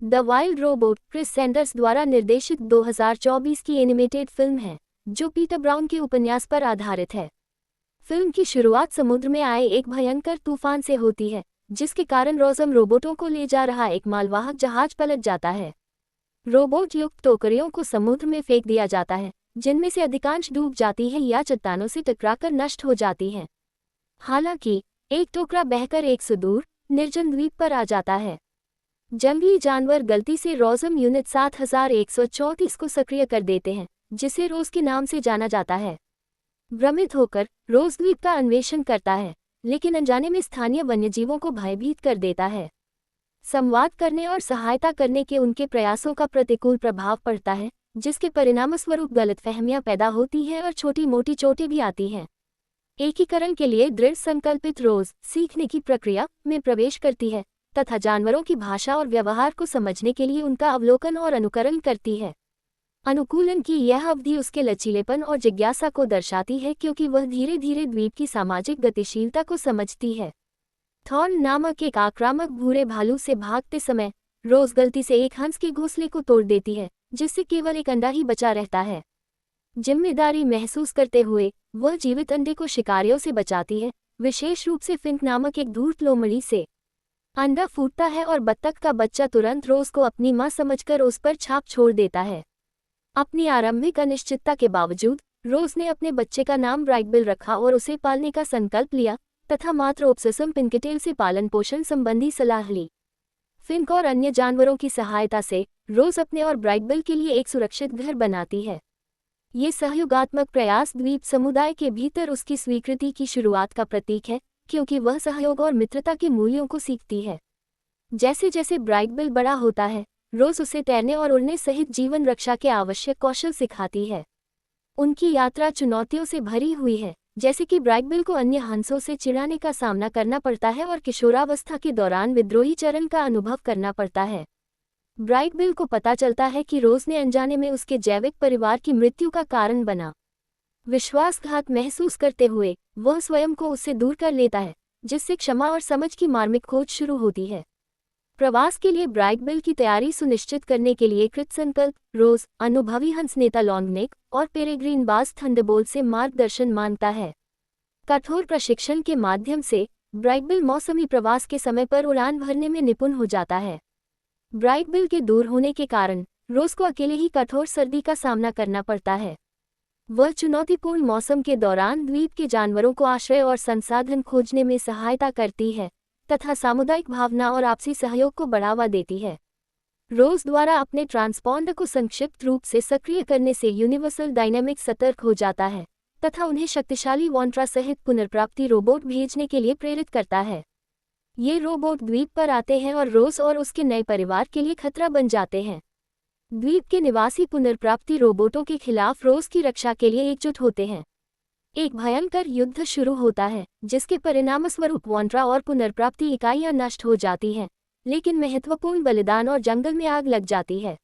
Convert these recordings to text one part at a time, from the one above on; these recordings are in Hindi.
The wild robot Chris Sanders द्वारा निर्देशित 2024 की एनिमेटेड फिल्म है जो पीटर ब्राउन के उपन्यास पर आधारित है। फिल्म की शुरुआत समुद्र में आए एक भयंकर तूफान से होती है, जिसके कारण रोज़म रोबोटों को ले जा रहा एक मालवाहक जहाज पलट जाता है। रोबोट युक्त टोकरियों को समुद्र में फेंक दिया जाता है, जिनमें से अधिकांश डूब जाती है या चट्टानों से टकराकर नष्ट हो जाती हैं। हालांकि एक टोकरा बहकर एक सुदूर निर्जन द्वीप पर आ जाता है। जंगली जानवर गलती से रोज़म यूनिट 7134 को सक्रिय कर देते हैं, जिसे रोज़ के नाम से जाना जाता है। भ्रमित होकर रोज़ द्वीप का अन्वेषण करता है, लेकिन अनजाने में स्थानीय वन्यजीवों को भयभीत कर देता है। संवाद करने और सहायता करने के उनके प्रयासों का प्रतिकूल प्रभाव पड़ता है, जिसके परिणामस्वरूप गलतफहमियां पैदा होती हैं और छोटी मोटी चोटें भी आती हैं। एकीकरण के लिए दृढ़ संकल्पित रोज़ सीखने की प्रक्रिया में प्रवेश करती है तथा जानवरों की भाषा और व्यवहार को समझने के लिए उनका अवलोकन और अनुकरण करती है। अनुकूलन की यह अवधि उसके लचीलेपन और जिज्ञासा को दर्शाती है, क्योंकि वह धीरे धीरे द्वीप की सामाजिक गतिशीलता को समझती है। थॉर्न नामक एक आक्रामक भूरे भालू से भागते समय रोज़ गलती से एक हंस के घोंसले को तोड़ देती है, जिससे केवल एक अंडा ही बचा रहता है। जिम्मेदारी महसूस करते हुए वह जीवित अंडे को शिकारियों से बचाती है, विशेष रूप से फिंक नामक एक धूर्त लोमड़ी से। अंडा फूटता है और बत्तख का बच्चा तुरंत रोज़ को अपनी मां समझकर उस पर छाप छोड़ देता है। अपनी आरंभिक अनिश्चितता के बावजूद रोज़ ने अपने बच्चे का नाम ब्राइटबिल रखा और उसे पालने का संकल्प लिया तथा मात्र ओब्ससम पिनकेटेल से पालन पोषण संबंधी सलाह ली। फिंक और अन्य जानवरों की सहायता से रोज़ अपने और ब्राइटबिल के लिए एक सुरक्षित घर बनाती है। ये सहयोगात्मक प्रयास द्वीप समुदाय के भीतर उसकी स्वीकृति की शुरुआत का प्रतीक है, क्योंकि वह सहयोग और मित्रता के मूल्यों को सीखती है। जैसे जैसे ब्राइटबिल बड़ा होता है, रोज़ उसे तैरने और उड़ने सहित जीवन रक्षा के आवश्यक कौशल सिखाती है। उनकी यात्रा चुनौतियों से भरी हुई है, जैसे कि ब्राइटबिल को अन्य हंसों से चिढ़ाने का सामना करना पड़ता है और किशोरावस्था के दौरान विद्रोही चरण का अनुभव करना पड़ता है। ब्राइटबिल को पता चलता है कि रोज़ ने अनजाने में उसके जैविक परिवार की मृत्यु का कारण बना। विश्वासघात महसूस करते हुए वह स्वयं को उससे दूर कर लेता है, जिससे क्षमा और समझ की मार्मिक खोज शुरू होती है। प्रवास के लिए ब्राइटबिल की तैयारी सुनिश्चित करने के लिए कृतसंकल्प रोज़ अनुभवी हंस नेता लॉन्गनेक और पेरेग्रीन बाज थंडरबोल्ट से मार्गदर्शन मांगता है। कठोर प्रशिक्षण के माध्यम से ब्राइटबिल मौसमी प्रवास के समय पर उड़ान भरने में निपुण हो जाता है। ब्राइटबिल के दूर होने के कारण रोज़ को अकेले ही कठोर सर्दी का सामना करना पड़ता है। वह चुनौतीपूर्ण मौसम के दौरान द्वीप के जानवरों को आश्रय और संसाधन खोजने में सहायता करती है तथा सामुदायिक भावना और आपसी सहयोग को बढ़ावा देती है। रोज़ द्वारा अपने ट्रांसपॉन्डर को संक्षिप्त रूप से सक्रिय करने से यूनिवर्सल डायनेमिक्स सतर्क हो जाता है तथा उन्हें शक्तिशाली वॉन्ट्रा सहित पुनर्प्राप्ति रोबोट भेजने के लिए प्रेरित करता है। ये रोबोट द्वीप पर आते हैं और रोज़ और उसके नए परिवार के लिए खतरा बन जाते हैं। द्वीप के निवासी पुनर्प्राप्ति रोबोटों के खिलाफ रोज़ की रक्षा के लिए एकजुट होते हैं। एक भयंकर युद्ध शुरू होता है, जिसके परिणामस्वरूप वॉन्ट्रा और पुनर्प्राप्ति इकाइयां नष्ट हो जाती हैं, लेकिन महत्वपूर्ण बलिदान और जंगल में आग लग जाती है।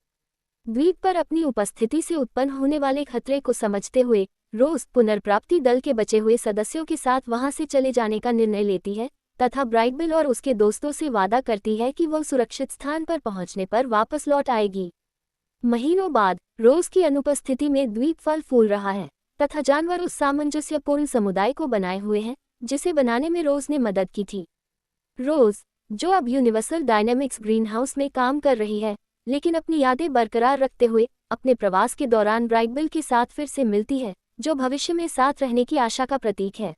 द्वीप पर अपनी उपस्थिति से उत्पन्न होने वाले खतरे को समझते हुए रोज़ पुनर्प्राप्ति दल के बचे हुए सदस्यों के साथ वहां से चले जाने का निर्णय लेती है तथा ब्राइटबिल और उसके दोस्तों से वादा करती है कि वह सुरक्षित स्थान पर पहुंचने पर वापस लौट आएगी। महीनों बाद रोज़ की अनुपस्थिति में द्वीप फल फूल रहा है तथा जानवर उस सामंजस्यपूर्ण समुदाय को बनाए हुए हैं जिसे बनाने में रोज़ ने मदद की थी। रोज़, जो अब यूनिवर्सल डायनेमिक्स ग्रीनहाउस में काम कर रही है, लेकिन अपनी यादें बरकरार रखते हुए अपने प्रवास के दौरान ब्राइटबिल के साथ फिर से मिलती है, जो भविष्य में साथ रहने की आशा का प्रतीक है।